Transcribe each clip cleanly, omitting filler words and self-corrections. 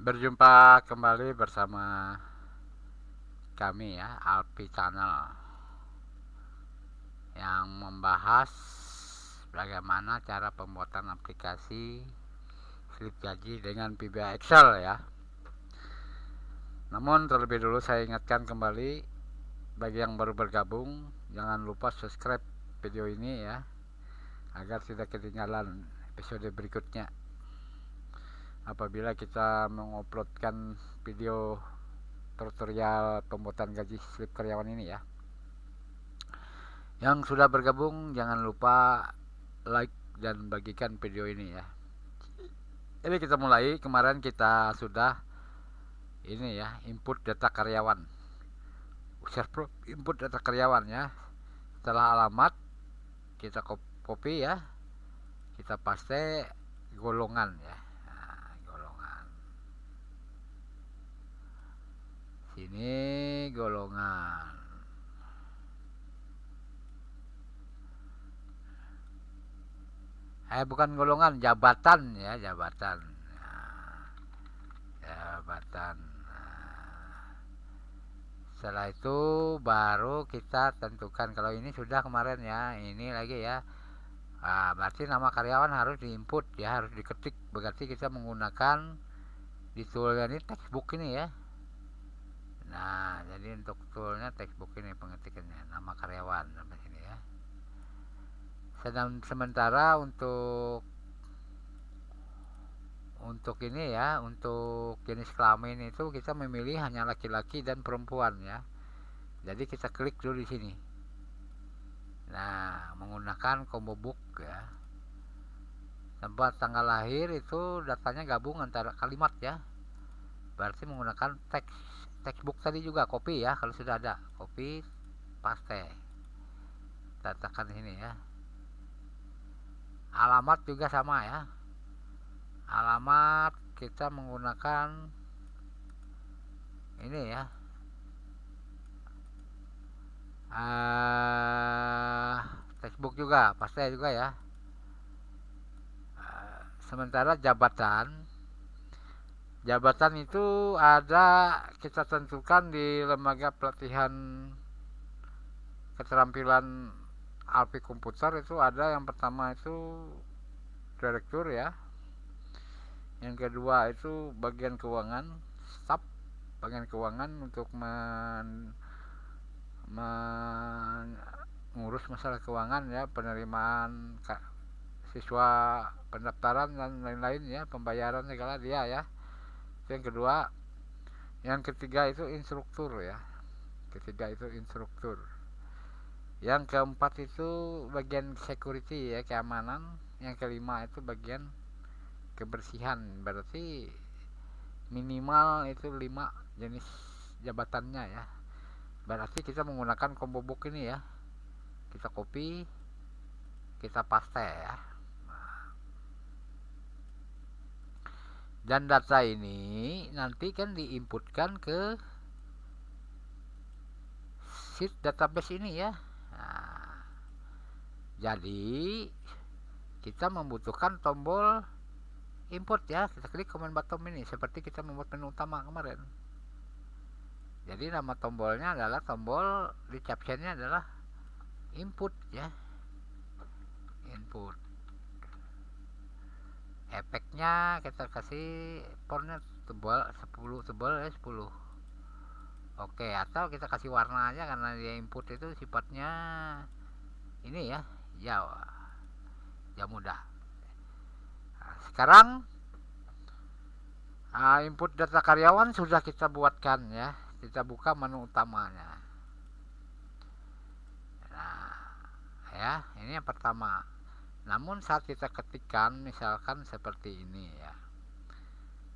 Berjumpa kembali bersama kami ya, Alpi Channel, yang membahas bagaimana cara pembuatan aplikasi slip gaji dengan VBA Excel ya. Namun terlebih dulu saya ingatkan kembali bagi yang baru bergabung, jangan lupa subscribe video ini ya, agar tidak ketinggalan episode berikutnya apabila kita menguploadkan video tutorial pembuatan gaji slip karyawan ini ya. Yang sudah bergabung jangan lupa like dan bagikan video ini ya. Ini kita mulai. Kemarin kita sudah ini ya, input data karyawan, input data karyawan ya. Setelah alamat kita copy ya, kita paste golongan ya. Nah, golongan sini, golongan bukan golongan, jabatan ya, jabatan. Nah, jabatan. Nah, setelah itu baru kita tentukan. Kalau ini sudah kemarin ya, ini lagi ya. Berarti nama karyawan harus diinput ya, harus diketik. Berarti kita menggunakan di toolnya ini textbook ini ya. Nah, jadi untuk toolnya textbook ini pengetikannya, nama karyawan sampai sini ya. Sementara untuk ini ya, untuk jenis kelamin itu kita memilih hanya laki-laki dan perempuan ya. Jadi kita klik dulu di sini. Nah, menggunakan combo book ya. Tempat tanggal lahir itu datanya gabung antara kalimat ya. Berarti menggunakan textbook tadi juga, copy ya, kalau sudah ada copy paste. Kita tekan sini ya. Alamat juga sama ya. Alamat kita menggunakan ini ya, textbook juga, paste juga ya. Sementara jabatan itu ada, kita tentukan di lembaga pelatihan keterampilan Alpi Komputer. Itu ada yang pertama itu direktur ya, yang kedua itu bagian keuangan, staf bagian keuangan untuk mengurus masalah keuangan ya, penerimaan siswa, pendaftaran dan lain-lain ya, pembayaran segala dia ya. Itu yang kedua. Yang ketiga itu instruktur ya, yang keempat itu bagian security ya, keamanan. Yang kelima itu bagian kebersihan. Berarti minimal itu 5 jenis jabatannya ya. Berarti kita menggunakan combo book ini ya, kita copy, kita paste ya. Dan data ini nanti kan diinputkan ke sheet database ini ya. Nah, jadi kita membutuhkan tombol input ya. Kita klik command button ini seperti kita membuat menu utama kemarin. Jadi nama tombolnya adalah tombol, di captionnya adalah input ya, input. Efeknya kita kasih fontnya tebal 10, tebal ya 10. Oke, atau kita kasih warna aja karena dia input itu sifatnya ini ya, jauh mudah. Nah, sekarang input data karyawan sudah kita buatkan ya. Kita buka menu utamanya. Nah, ya, ini yang pertama. Namun saat kita ketikkan misalkan seperti ini ya.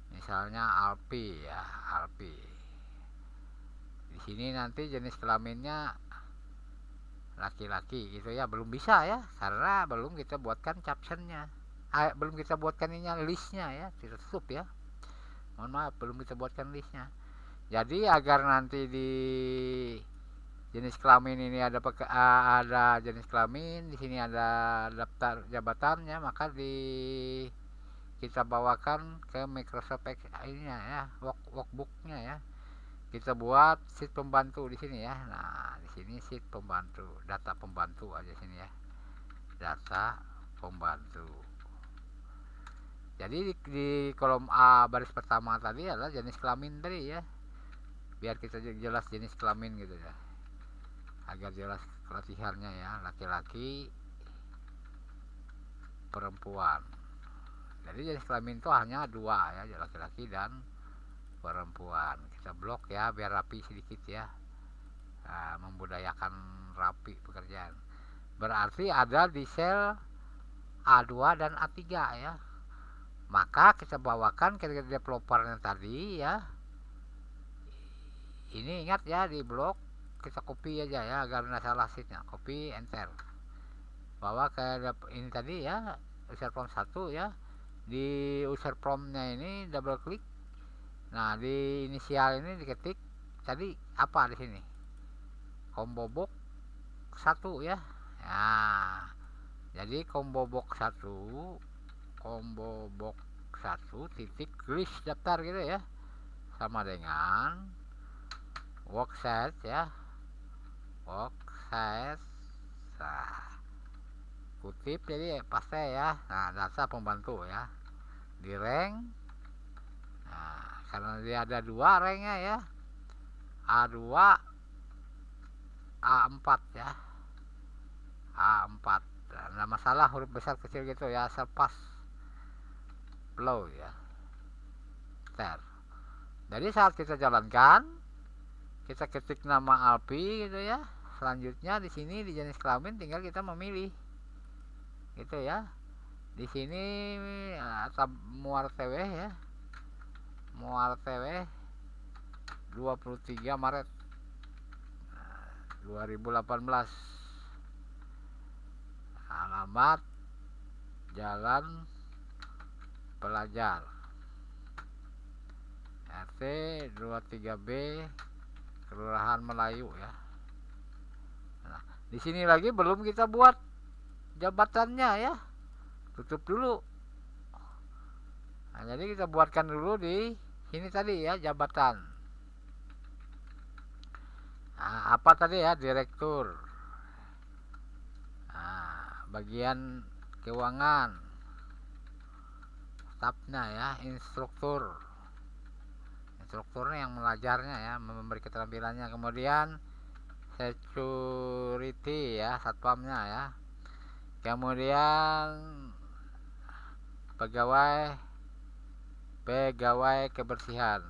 Misalnya Alpi ya, Alpi. Di sini nanti jenis kelaminnya laki-laki gitu ya, belum bisa ya karena belum kita buatkan captionnya. Belum kita buatkan ininya, listnya ya, tidak tutup ya. Mohon maaf, belum kita buatkan listnya. Jadi agar nanti di jenis kelamin ini ada jenis kelamin, di sini ada daftar jabatannya, maka di kita bawakan ke Microsoft ininya ya, workbooknya ya. Kita buat sheet pembantu di sini ya. Nah, di sini sheet pembantu, data pembantu aja sini ya. Data pembantu. Jadi di kolom A baris pertama tadi adalah jenis kelamin tadi ya. Biar kita jelas jenis kelamin gitu ya. Agar jelas pelatihannya ya, laki-laki, perempuan. Jadi jenis kelamin itu hanya dua ya, laki-laki dan perempuan. Kita blok ya biar rapi sedikit ya. Nah, membudayakan rapi pekerjaan. Berarti ada di sel A2 dan A3 ya. Maka kita bawakan ke developernya tadi ya. Ini ingat ya, di blok kita copy aja ya agar tidak salah sheetnya. Copy enter. Bawa ke ini tadi ya, user form 1 ya. Di user formnya ini double klik. Nah, di inisial ini diketik tadi apa di sini? Combo box 1 ya. Nah, jadi combo box 1 titik list daftar gitu ya. Sama dengan worksite ya. Worksite. Nah, kutip jadi paste ya. Nah, data pembantu ya. Di rank. Nah, karena dia ada dua ranknya ya. A2 A4 ya. A4. Nah, masalah huruf besar kecil gitu ya, pas flow ya. Ter. Jadi saat kita jalankan, kita ketik nama Alpi gitu ya. Selanjutnya di sini di jenis kelamin tinggal kita memilih. Gitu ya. Di sini muar TW ya. Muar TW 23 Maret 2018. Alamat Jalan Pelajar RT 23B Kelurahan Melayu ya. Nah, di sini lagi belum kita buat jabatannya ya. Tutup dulu. Nah, jadi kita buatkan dulu di sini tadi ya, jabatan. Nah, apa tadi ya, direktur. Nah, bagian keuangan, stafnya ya, instrukturnya yang mengajarnya ya, memberi keterampilannya. Kemudian security ya, satpamnya ya. Kemudian pegawai kebersihan.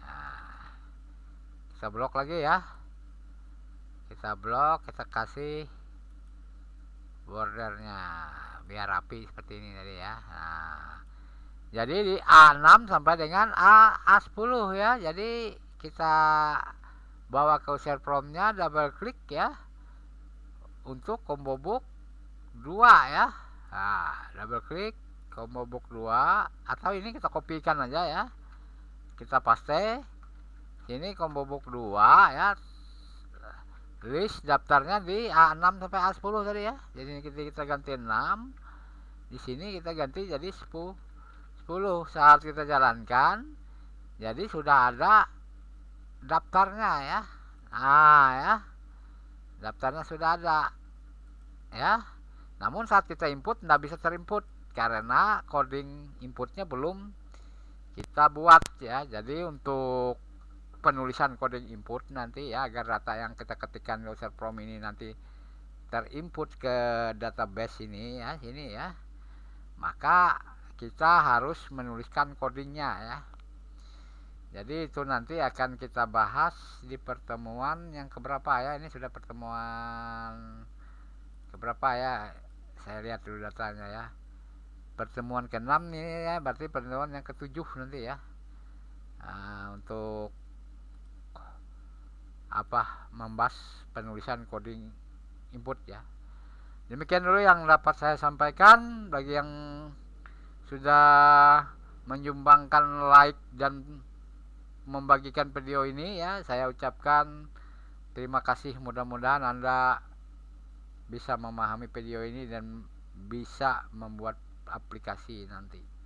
Nah, kita blok lagi ya. Kita blok, kita kasih bordernya biar rapi seperti ini tadi ya. Nah, jadi di A6 sampai dengan A10 ya. Jadi kita bawa ke user formnya, double klik ya untuk combo book 2 ya. Nah, double klik combo book 2, atau ini kita kopikan aja ya. Kita paste sini combo book 2 ya. List daftarnya di A6 sampai A10 tadi ya. Jadi kita ganti 6. Di sini kita ganti jadi 10. Saat kita jalankan, jadi sudah ada daftarnya ya. Nah ya, daftarnya sudah ada ya. Namun saat kita input tidak bisa terinput karena coding inputnya belum kita buat ya. Jadi untuk penulisan coding input nanti ya, agar data yang kita ketikkan di user form ini nanti terinput ke database ini ya, sini ya, maka kita harus menuliskan codingnya ya. Jadi itu nanti akan kita bahas di pertemuan yang keberapa ya. Ini sudah pertemuan keberapa ya, saya lihat dulu datanya ya. Pertemuan ke-6 nih ya, berarti pertemuan yang ke-7 nanti ya. Nah, untuk membahas penulisan coding input ya. Demikian dulu yang dapat saya sampaikan. Bagi yang sudah menyumbangkan like dan membagikan video ini ya, saya ucapkan terima kasih. Mudah-mudahan Anda bisa memahami video ini dan bisa membuat aplikasi nanti.